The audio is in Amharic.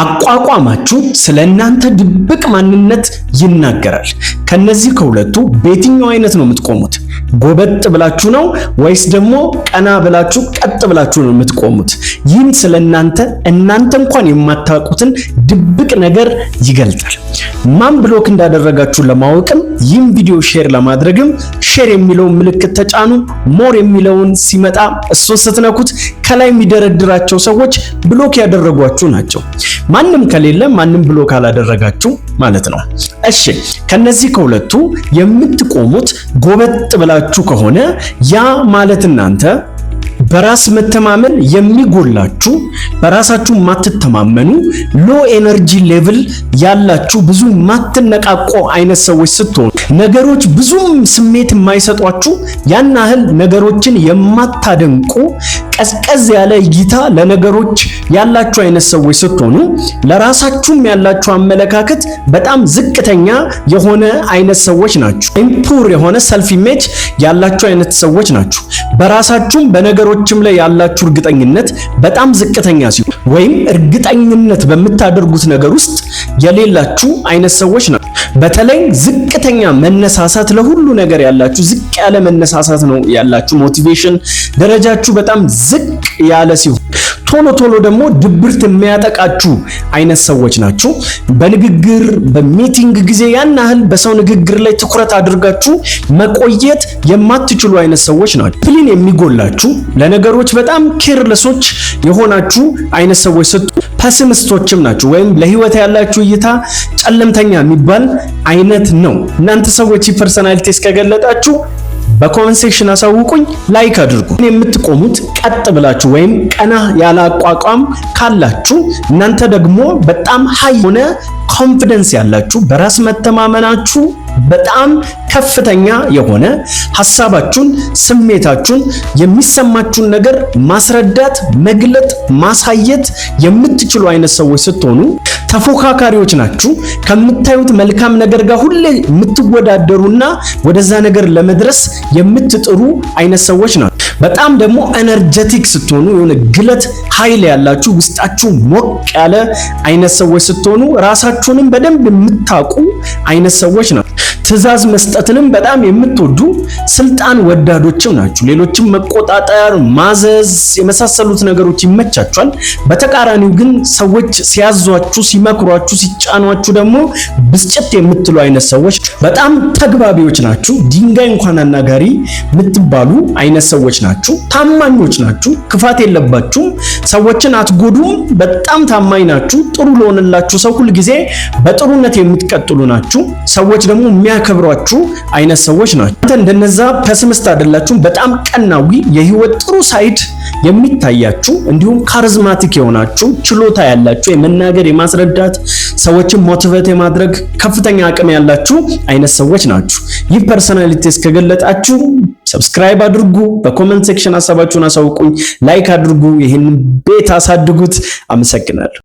አቋቋማችሁ ስለናንተ ድብቅ ማንነት ይናገራል። ከነዚህ ከሁለቱ በየትኛው አይነት ነው የምትቆሙት? ጎበጥ ብላችሁ ነው ወይስ ደግሞ ቀና ብላችሁ ቀጥ ብላችሁ ነው የምትቆሙት? ይህም ስለናንተ እናንተ እንኳን የማታውቁትን ድብቅ ነገር ይገልጻል። ማን ብሎክ እንዳደረጋችሁ ለማወቅም ይህን ቪዲዮ ሼር ለማድረግም ሼር የሚለውን ምልክት ተጫኑ። ሞር የሚለውን ሲመጣ እሱን ስትነኩት ከላይ የሚደረድራቸው ሰዎች ብሎክ ያደረጓችሁ ናቸው። ማንም ከሌለ ማንም ብሎክ አላደረጋችሁ ማለት ነው። እሺ ከነዚህ ከሁለቱ የምትቆሙት ጎበጥ ብላችሁ ከሆነ ያ ማለት እናንተ በራስ መተማመን የሚጎላችሁ በራሳችሁ ማትተማመኑ ሎ ኤነርጂ ሌቭል ያላችሁ ብዙ ማትነቃቆ አይነት ሰዎች ስትሆኑ ነገሮች ብዙም ስሜት የማይሰጧችሁ ያን ያህል ነገሮችን የማታደንቁ ቀዝቀዝ ያለ እይታ ለነገሮች ያላችሁ አይነት ሰዎች ስትሆኑ ለራሳችሁም ያላችሁ አመለካከት በጣም ዝቅተኛ የሆነ አይነት ሰዎች ናችሁ። ኢምፑር የሆነ ሰልፍ ኢሜጅ ያላችሁ አይነት ሰዎች ናችሁ። በራሳችሁም በነገሮችም ላይ ያላችሁ እርግጠኝነት በጣም ዝቅተኛ ሲሆን ወይም እርግጠኝነት በምታደርጉት ነገር ውስጥ የሌላችሁ አይነት ሰዎች ናችሁ። በተለይ ዝቅተኛ መነሳሳት ለሁሉ ነገር ያላችሁ ዝቅ ያለ መነሳሳት ነው ያላችሁ። ሞቲቬሽን ደረጃችሁ በጣም ዝቅ ያለ ሲሆን ቶሎ ደግሞ ድብርት የሚያጠቃችሁ አይነት ሰዎች ናችሁ። በንግግር በሚቲንግ ጊዜ ያን ያህል በሰው ንግግር ላይ ትኩረት አድርጋችሁ መቆየት የማትችሉ አይነት ሰዎች ናችሁ። ፕሊን የሚጎላችሁ ለነገሮች በጣም ኬርለሶች የሆናችሁ አይነት ሰዎች ስትሆኑ ፐሲሚስቶችም ናችሁ ወይም ለህይወት ያላችሁ እይታ ጨለምተኛ የሚባል አይነት ነው። እናንተ ሰዎች ፐርሰናሊቲ እስከገለጣችሁ በኮሜንት ሴክሽን አሳውቁኝ፣ ላይክ አድርጉ። የምትቆሙት ቀጥ ብላችሁ ወይም ቀና ያለ አቋቋም ካላችሁ እናንተ ደግሞ በጣም ሃይ ሆነ ኮንፊደንስ ያላችሁ በራስ መተማመናችሁ በጣም ከፍተኛ የሆነ ሐሳባችሁን፣ ስሜታችሁን፣ የሚሰማችሁን ነገር ማስረዳት፣ መግለጥ፣ ማሳየት የምትችሉ አይነት ሰዎች ስትሆኑ ተፎካካሪዎች ናችሁ። ከምታዩት መልካም ነገር ጋር ሁሌ የምትወዳደሩና ወደዛ ነገር ለመድረስ የምትጥሩ አይነት ሰዎች ናችሁ። በጣም ደግሞ ኤነርጀቲክ ስትሆኑ የሆነ ግለት ኃይል ያላችሁ ውስጣችሁ ሞቅ ያለ አይነት ሰዎች ስትሆኑ ራሳችሁንም በደንብ የምታውቁ አይነት ሰዎች ናችሁ። ትዕዛዝ መስጠትንም በጣም የምትወዱ ስልጣን ወዳዶችም ናችሁ። ሌሎችም መቆጣጠር፣ ማዘዝ የመሳሰሉት ነገሮች ይመቻችኋል። በተቃራኒው ግን ሰዎች ሲያዟችሁ፣ ሲመክሯችሁ፣ ሲጫኗችሁ ደግሞ ብስጭት የምትሉ አይነት ሰዎች በጣም ተግባቢዎች ናችሁ። ድንጋይ እንኳን አናጋሪ የምትባሉ አይነት ሰዎች ናችሁ። ታማኞች ናችሁ። ክፋት የለባችሁም። ሰዎችን አትጎዱም። በጣም ታማኝ ናችሁ። ጥሩ ለሆነላችሁ ሰው ሁሉ ጊዜ በጥሩነት የምትቀጥሉ ናችሁ። ሰዎች ደግሞ የሚያከብሯችሁ አይነት ሰዎች ናችሁ። እናንተ እንደነዛ ፐሲሚስት አይደላችሁም። በጣም ቀናዊ የህይወት ጥሩ ሳይድ የሚታያችሁ እንዲሁም ካሪዝማቲክ የሆናችሁ ችሎታ ያላችሁ የመናገር የማስረዳት ሰዎችን ሞቲቬት የማድረግ ከፍተኛ አቅም ያላችሁ አይነት ሰዎች ናችሁ። ይህ ፐርሰናሊቲ እስከገለጣችሁ ሰብስክራይብ አድርጉ። በኮሜንት ሴክሽን ሐሳባችሁን አሳውቁኝ። ላይክ አድርጉ። ይሄን ቤት አሳድጉት። አመሰግናለሁ።